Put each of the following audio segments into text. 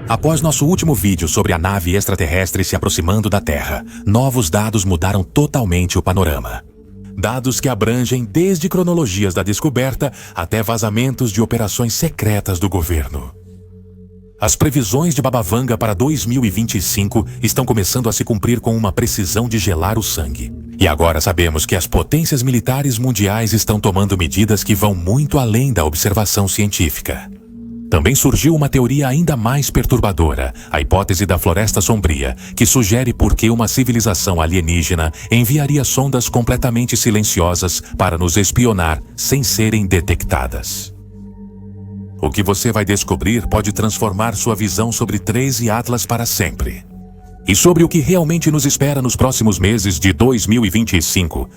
Após nosso último vídeo sobre a nave extraterrestre se aproximando da Terra, novos dados mudaram totalmente o panorama. Dados que abrangem desde cronologias da descoberta até vazamentos de operações secretas do governo. As previsões de Baba Vanga para 2025 estão começando a se cumprir com uma precisão de gelar o sangue. E agora sabemos que as potências militares mundiais estão tomando medidas que vão muito além da observação científica. Também surgiu uma teoria ainda mais perturbadora, a hipótese da Floresta Sombria, que sugere por que uma civilização alienígena enviaria sondas completamente silenciosas para nos espionar sem serem detectadas. O que você vai descobrir pode transformar sua visão sobre 13 Atlas para sempre. E sobre o que realmente nos espera nos próximos meses de 2025.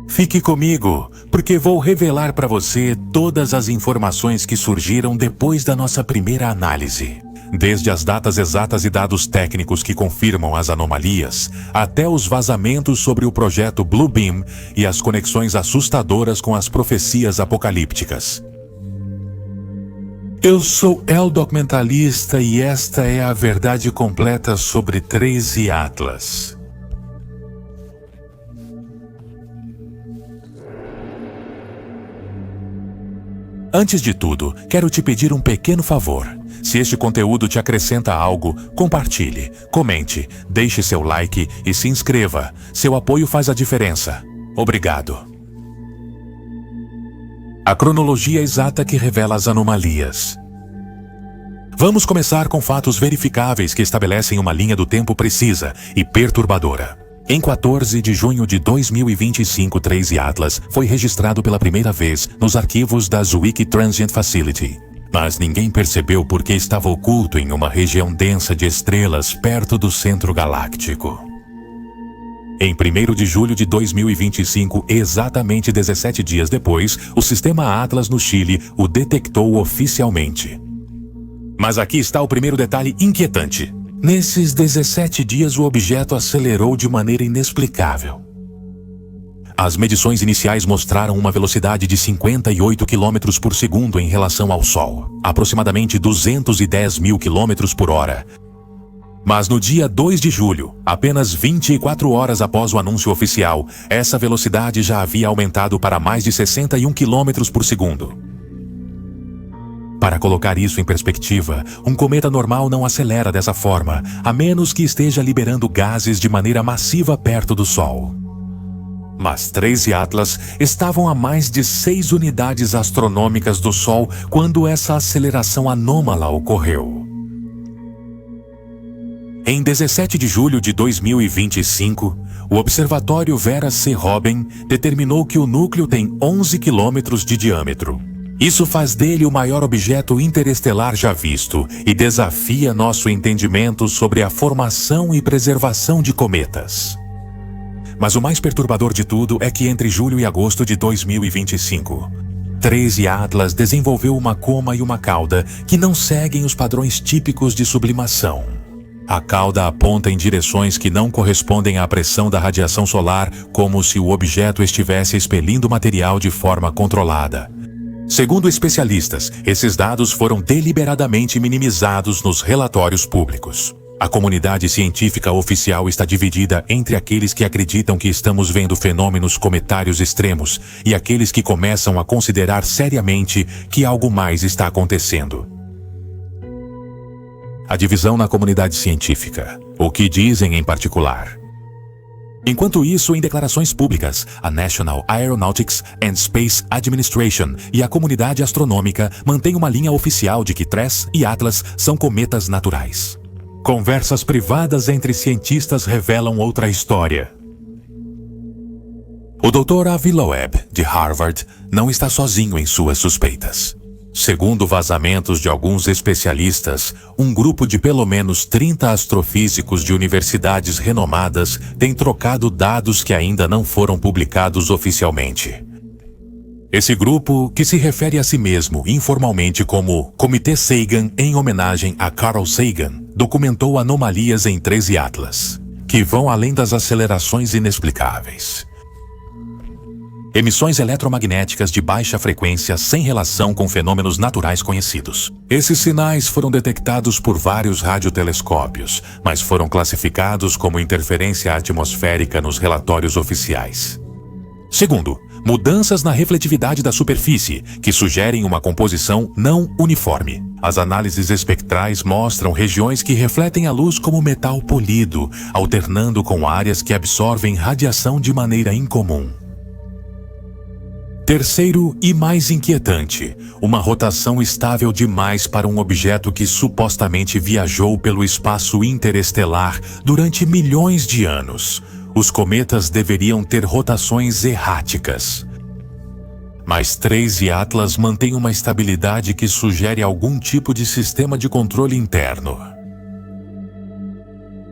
Fique comigo, porque vou revelar para você todas as informações que surgiram depois da nossa primeira análise. Desde as datas exatas e dados técnicos que confirmam as anomalias, até os vazamentos sobre o projeto Blue Beam e as conexões assustadoras com as profecias apocalípticas. Eu sou El Documentalista e esta é a verdade completa sobre 13 Atlas. Antes de tudo, quero te pedir um pequeno favor. Se este conteúdo te acrescenta algo, compartilhe, comente, deixe seu like e se inscreva. Seu apoio faz a diferença. Obrigado. A cronologia exata que revela as anomalias. Vamos começar com fatos verificáveis que estabelecem uma linha do tempo precisa e perturbadora. Em 14 de junho de 2025, 13 Atlas foi registrado pela primeira vez nos arquivos da Zwicky Transient Facility. Mas ninguém percebeu porque estava oculto em uma região densa de estrelas perto do centro galáctico. Em 1º de julho de 2025, exatamente 17 dias depois, o sistema Atlas no Chile o detectou oficialmente. Mas aqui está o primeiro detalhe inquietante. Nesses 17 dias, o objeto acelerou de maneira inexplicável. As medições iniciais mostraram uma velocidade de 58 km por segundo em relação ao Sol, aproximadamente 210 mil km por hora. Mas no dia 2 de julho, apenas 24 horas após o anúncio oficial, essa velocidade já havia aumentado para mais de 61 km por segundo. Para colocar isso em perspectiva, um cometa normal não acelera dessa forma, a menos que esteja liberando gases de maneira massiva perto do Sol. Mas 13 Atlas estavam a mais de 6 unidades astronômicas do Sol quando essa aceleração anômala ocorreu. Em 17 de julho de 2025, o Observatório Vera C. Rubin determinou que o núcleo tem 11 quilômetros de diâmetro. Isso faz dele o maior objeto interestelar já visto e desafia nosso entendimento sobre a formação e preservação de cometas. Mas o mais perturbador de tudo é que entre julho e agosto de 2025, 13 Atlas desenvolveu uma coma e uma cauda que não seguem os padrões típicos de sublimação. A cauda aponta em direções que não correspondem à pressão da radiação solar, como se o objeto estivesse expelindo material de forma controlada. Segundo especialistas, esses dados foram deliberadamente minimizados nos relatórios públicos. A comunidade científica oficial está dividida entre aqueles que acreditam que estamos vendo fenômenos cometários extremos e aqueles que começam a considerar seriamente que algo mais está acontecendo. A divisão na comunidade científica. O que dizem em particular? Enquanto isso, em declarações públicas, a National Aeronautics and Space Administration e a comunidade astronômica mantêm uma linha oficial de que 13 e Atlas são cometas naturais. Conversas privadas entre cientistas revelam outra história. O Dr. Avi Loeb, de Harvard, não está sozinho em suas suspeitas. Segundo vazamentos de alguns especialistas, um grupo de pelo menos 30 astrofísicos de universidades renomadas tem trocado dados que ainda não foram publicados oficialmente. Esse grupo, que se refere a si mesmo informalmente como Comitê Sagan em homenagem a Carl Sagan, documentou anomalias em 13 Atlas, que vão além das acelerações inexplicáveis. emissões eletromagnéticas de baixa frequência sem relação com fenômenos naturais conhecidos. Esses sinais foram detectados por vários radiotelescópios, mas foram classificados como interferência atmosférica nos relatórios oficiais. Segundo, mudanças na refletividade da superfície, que sugerem uma composição não uniforme. As análises espectrais mostram regiões que refletem a luz como metal polido, alternando com áreas que absorvem radiação de maneira incomum. Terceiro e mais inquietante, uma rotação estável demais para um objeto que supostamente viajou pelo espaço interestelar durante milhões de anos. Os cometas deveriam ter rotações erráticas. Mas Trace Atlas mantém uma estabilidade que sugere algum tipo de sistema de controle interno.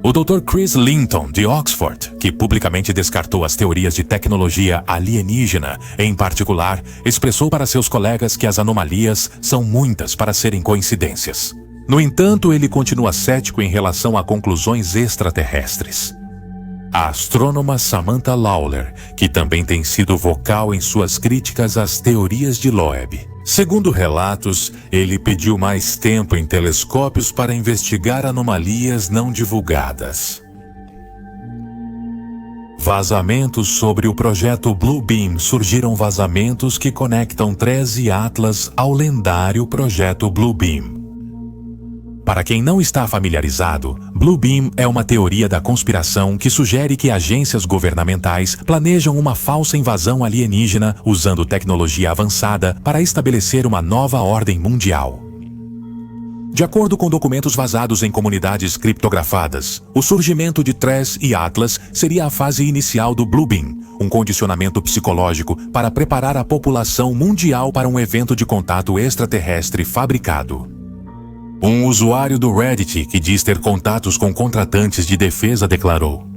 O Dr. Chris Linton, de Oxford, que publicamente descartou as teorias de tecnologia alienígena, em particular, expressou para seus colegas que as anomalias são muitas para serem coincidências. No entanto, ele continua cético em relação a conclusões extraterrestres. A astrônoma Samantha Lawler, que também tem sido vocal em suas críticas às teorias de Loeb. Segundo relatos, ele pediu mais tempo em telescópios para investigar anomalias não divulgadas. Vazamentos sobre o projeto Blue Beam. Surgiram vazamentos que conectam Trace Atlas ao lendário projeto Blue Beam. Para quem não está familiarizado, Blue Beam é uma teoria da conspiração que sugere que agências governamentais planejam uma falsa invasão alienígena usando tecnologia avançada para estabelecer uma nova ordem mundial. De acordo com documentos vazados em comunidades criptografadas, o surgimento de Trace e Atlas seria a fase inicial do Blue Beam, um condicionamento psicológico para preparar a população mundial para um evento de contato extraterrestre fabricado. Um usuário do Reddit que diz ter contatos com contratantes de defesa declarou: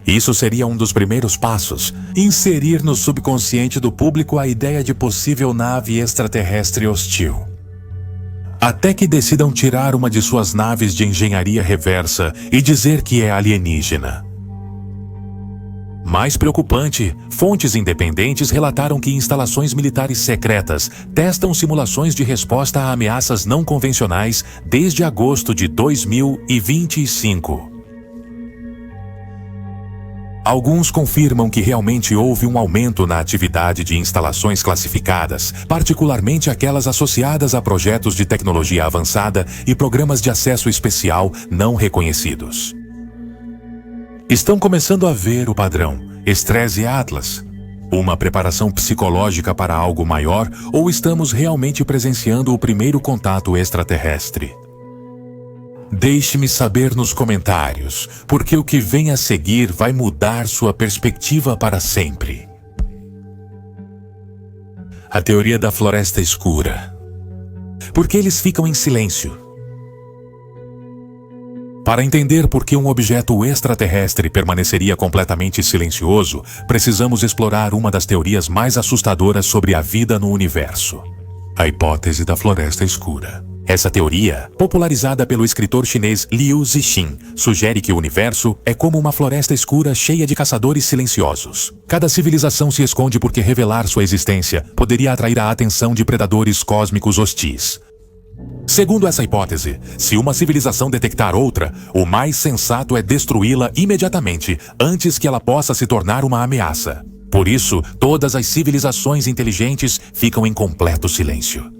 "Isso seria um dos primeiros passos, inserir no subconsciente do público a ideia de possível nave extraterrestre hostil. Até que decidam tirar uma de suas naves de engenharia reversa e dizer que é alienígena." Mais preocupante, fontes independentes relataram que instalações militares secretas testam simulações de resposta a ameaças não convencionais desde agosto de 2025. Alguns confirmam que realmente houve um aumento na atividade de instalações classificadas, particularmente aquelas associadas a projetos de tecnologia avançada e programas de acesso especial não reconhecidos. Estão começando a ver o padrão Trace Atlas? Uma preparação psicológica para algo maior, ou estamos realmente presenciando o primeiro contato extraterrestre? Deixe-me saber nos comentários, porque o que vem a seguir vai mudar sua perspectiva para sempre. A teoria da floresta escura. Por que eles ficam em silêncio? Para entender por que um objeto extraterrestre permaneceria completamente silencioso, precisamos explorar uma das teorias mais assustadoras sobre a vida no universo: a hipótese da floresta escura. Essa teoria, popularizada pelo escritor chinês Liu Cixin, sugere que o universo é como uma floresta escura cheia de caçadores silenciosos. Cada civilização se esconde porque revelar sua existência poderia atrair a atenção de predadores cósmicos hostis. Segundo essa hipótese, se uma civilização detectar outra, o mais sensato é destruí-la imediatamente, antes que ela possa se tornar uma ameaça. Por isso, todas as civilizações inteligentes ficam em completo silêncio.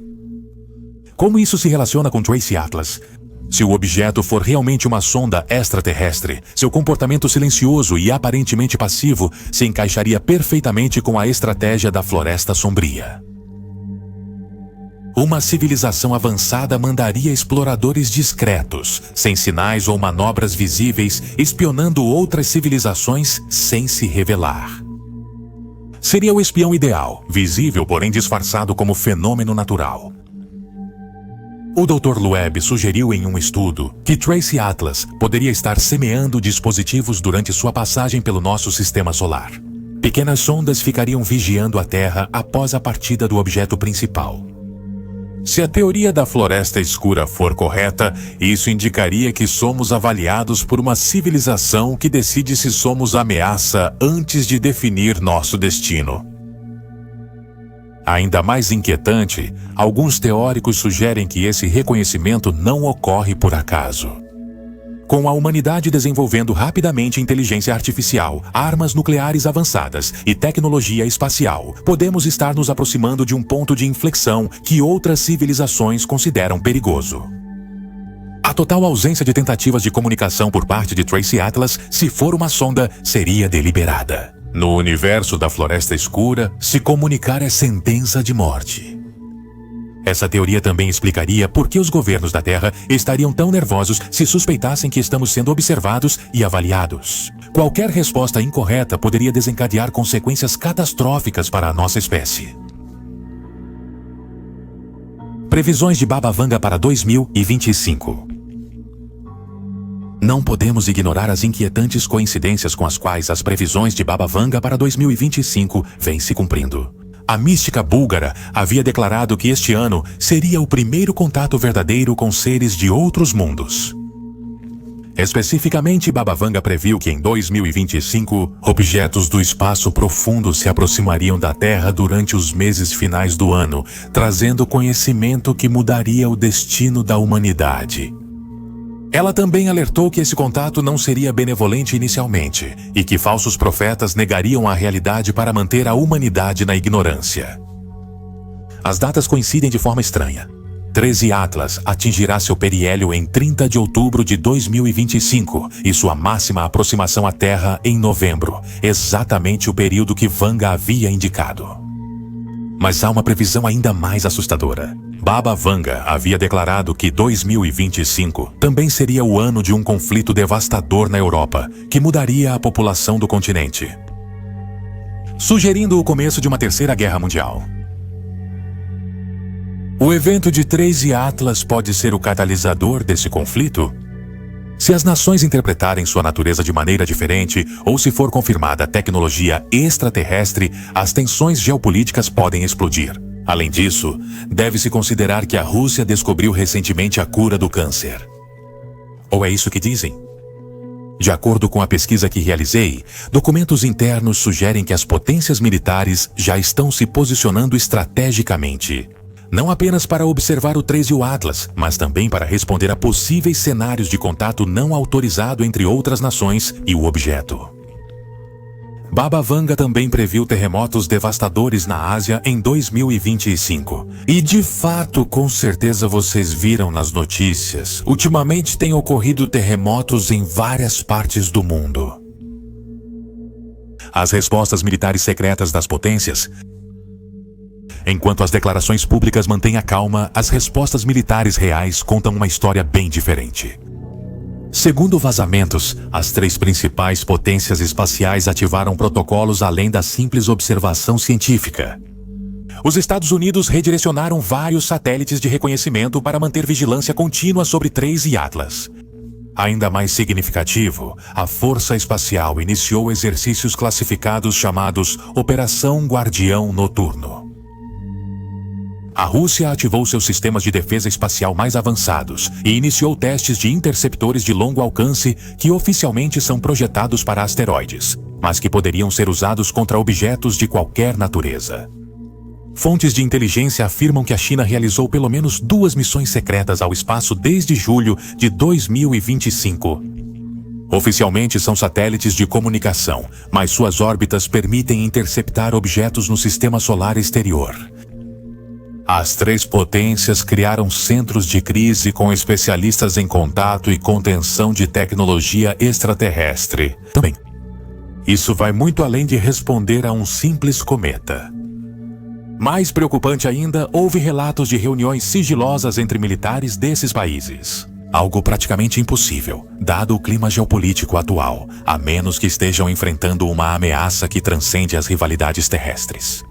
Como isso se relaciona com Trace Atlas? Se o objeto for realmente uma sonda extraterrestre, seu comportamento silencioso e aparentemente passivo se encaixaria perfeitamente com a estratégia da Floresta Sombria. Uma civilização avançada mandaria exploradores discretos, sem sinais ou manobras visíveis, espionando outras civilizações sem se revelar. Seria o espião ideal, visível porém disfarçado como fenômeno natural. O Dr. Loeb sugeriu em um estudo que Trace Atlas poderia estar semeando dispositivos durante sua passagem pelo nosso sistema solar. Pequenas sondas ficariam vigiando a Terra após a partida do objeto principal. Se a teoria da floresta escura for correta, isso indicaria que somos avaliados por uma civilização que decide se somos ameaça antes de definir nosso destino. Ainda mais inquietante, alguns teóricos sugerem que esse reconhecimento não ocorre por acaso. Com a humanidade desenvolvendo rapidamente inteligência artificial, armas nucleares avançadas e tecnologia espacial, podemos estar nos aproximando de um ponto de inflexão que outras civilizações consideram perigoso. A total ausência de tentativas de comunicação por parte de Tracy Atlas, se for uma sonda, seria deliberada. No universo da Floresta Escura, se comunicar é sentença de morte. Essa teoria também explicaria por que os governos da Terra estariam tão nervosos se suspeitassem que estamos sendo observados e avaliados. Qualquer resposta incorreta poderia desencadear consequências catastróficas para a nossa espécie. Previsões de Baba Vanga para 2025. Não podemos ignorar as inquietantes coincidências com as quais as previsões de Baba Vanga para 2025 vêm se cumprindo. A mística búlgara havia declarado que este ano seria o primeiro contato verdadeiro com seres de outros mundos. Especificamente, Baba Vanga previu que em 2025, objetos do espaço profundo se aproximariam da Terra durante os meses finais do ano, trazendo conhecimento que mudaria o destino da humanidade. Ela também alertou que esse contato não seria benevolente inicialmente e que falsos profetas negariam a realidade para manter a humanidade na ignorância. As datas coincidem de forma estranha. 13 Atlas atingirá seu periélio em 30 de outubro de 2025 e sua máxima aproximação à Terra em novembro, exatamente o período que Vanga havia indicado. Mas há uma previsão ainda mais assustadora. Baba Vanga havia declarado que 2025 também seria o ano de um conflito devastador na Europa, que mudaria a população do continente, sugerindo o começo de uma terceira guerra mundial. O evento de 13 Atlas pode ser o catalisador desse conflito? Se as nações interpretarem sua natureza de maneira diferente, ou se for confirmada a tecnologia extraterrestre, as tensões geopolíticas podem explodir. Além disso, deve-se considerar que a Rússia descobriu recentemente a cura do câncer. Ou é isso que dizem? De acordo com a pesquisa que realizei, documentos internos sugerem que as potências militares já estão se posicionando estrategicamente. Não apenas para observar o 13 Atlas, mas também para responder a possíveis cenários de contato não autorizado entre outras nações e o objeto. Baba Vanga também previu terremotos devastadores na Ásia em 2025. E de fato, com certeza vocês viram nas notícias, ultimamente têm ocorrido terremotos em várias partes do mundo. As respostas militares secretas das potências. Enquanto as declarações públicas mantêm a calma, as respostas militares reais contam uma história bem diferente. Segundo vazamentos, as 3 principais potências espaciais ativaram protocolos além da simples observação científica. Os Estados Unidos redirecionaram vários satélites de reconhecimento para manter vigilância contínua sobre 13 Atlas. Ainda mais significativo, a Força Espacial iniciou exercícios classificados chamados Operação Guardião Noturno. A Rússia ativou seus sistemas de defesa espacial mais avançados e iniciou testes de interceptores de longo alcance que oficialmente são projetados para asteroides, mas que poderiam ser usados contra objetos de qualquer natureza. Fontes de inteligência afirmam que a China realizou pelo menos 2 missões secretas ao espaço desde julho de 2025. Oficialmente são satélites de comunicação, mas suas órbitas permitem interceptar objetos no sistema solar exterior. As 3 potências criaram centros de crise com especialistas em contato e contenção de tecnologia extraterrestre. Também. Isso vai muito além de responder a um simples cometa. Mais preocupante ainda, houve relatos de reuniões sigilosas entre militares desses países. Algo praticamente impossível, dado o clima geopolítico atual, a menos que estejam enfrentando uma ameaça que transcende as rivalidades terrestres.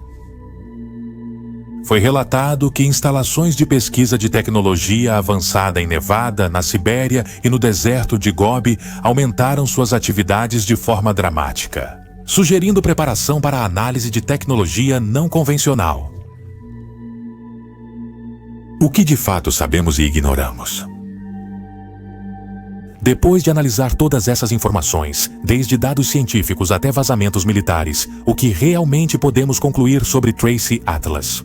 Foi relatado que instalações de pesquisa de tecnologia avançada em Nevada, na Sibéria e no deserto de Gobi aumentaram suas atividades de forma dramática, sugerindo preparação para a análise de tecnologia não convencional. O que de fato sabemos e ignoramos? Depois de analisar todas essas informações, desde dados científicos até vazamentos militares, o que realmente podemos concluir sobre Tracy Atlas?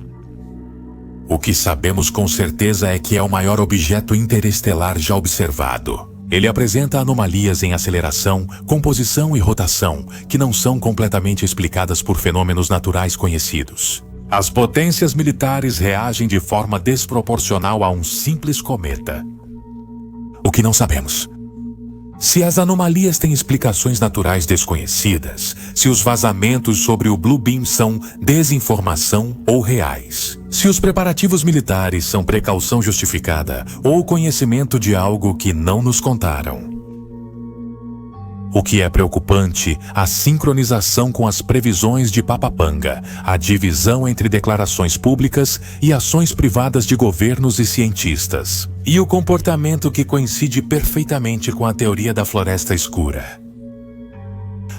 O que sabemos com certeza é que é o maior objeto interestelar já observado. Ele apresenta anomalias em aceleração, composição e rotação, que não são completamente explicadas por fenômenos naturais conhecidos. As potências militares reagem de forma desproporcional a um simples cometa. O que não sabemos: se as anomalias têm explicações naturais desconhecidas, se os vazamentos sobre o Blue Beam são desinformação ou reais, se os preparativos militares são precaução justificada ou conhecimento de algo que não nos contaram. O que é preocupante, a sincronização com as previsões de Papapanga, a divisão entre declarações públicas e ações privadas de governos e cientistas, e o comportamento que coincide perfeitamente com a teoria da floresta escura.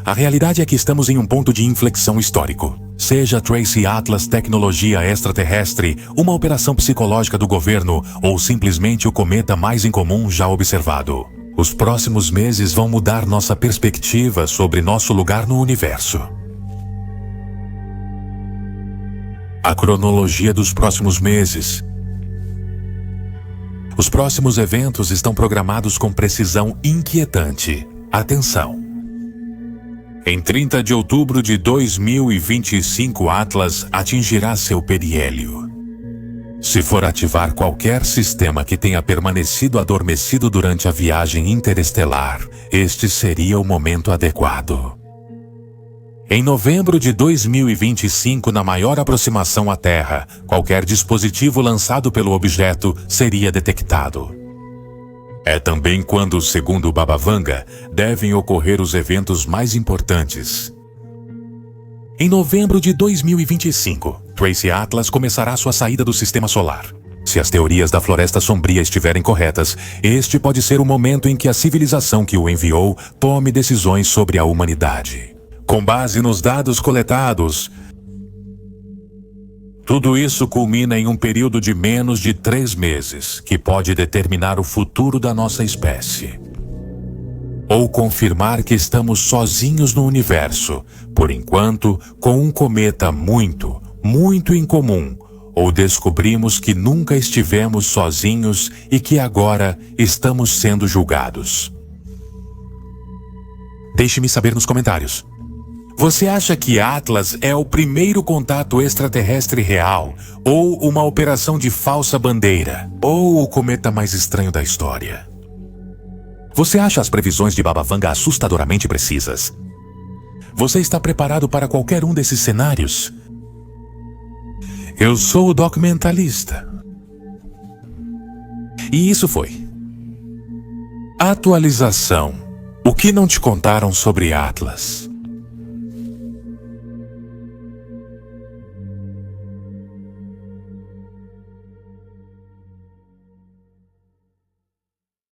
A realidade é que estamos em um ponto de inflexão histórico. Seja Tracy Atlas tecnologia extraterrestre, uma operação psicológica do governo ou simplesmente o cometa mais incomum já observado. Os próximos meses vão mudar nossa perspectiva sobre nosso lugar no universo. A cronologia dos próximos meses. Os próximos eventos estão programados com precisão inquietante. Atenção! Em 30 de outubro de 2025, Atlas atingirá seu periélio. Se for ativar qualquer sistema que tenha permanecido adormecido durante a viagem interestelar, este seria o momento adequado. Em novembro de 2025, na maior aproximação à Terra, qualquer dispositivo lançado pelo objeto seria detectado. É também quando, segundo Baba Vanga, devem ocorrer os eventos mais importantes. Em novembro de 2025, Tracy Atlas começará sua saída do Sistema Solar. Se as teorias da Floresta Sombria estiverem corretas, este pode ser o momento em que a civilização que o enviou tome decisões sobre a humanidade. Com base nos dados coletados, tudo isso culmina em um período de menos de 3 meses, que pode determinar o futuro da nossa espécie. Ou confirmar que estamos sozinhos no universo, por enquanto, com um cometa muito, muito incomum, ou descobrimos que nunca estivemos sozinhos e que agora estamos sendo julgados. Deixe-me saber nos comentários. Você acha que Atlas é o primeiro contato extraterrestre real, ou uma operação de falsa bandeira, ou o cometa mais estranho da história? Você acha as previsões de Baba Vanga assustadoramente precisas? Você está preparado para qualquer um desses cenários? Eu sou o documentalista. E isso foi Atualização. O que não te contaram sobre Atlas?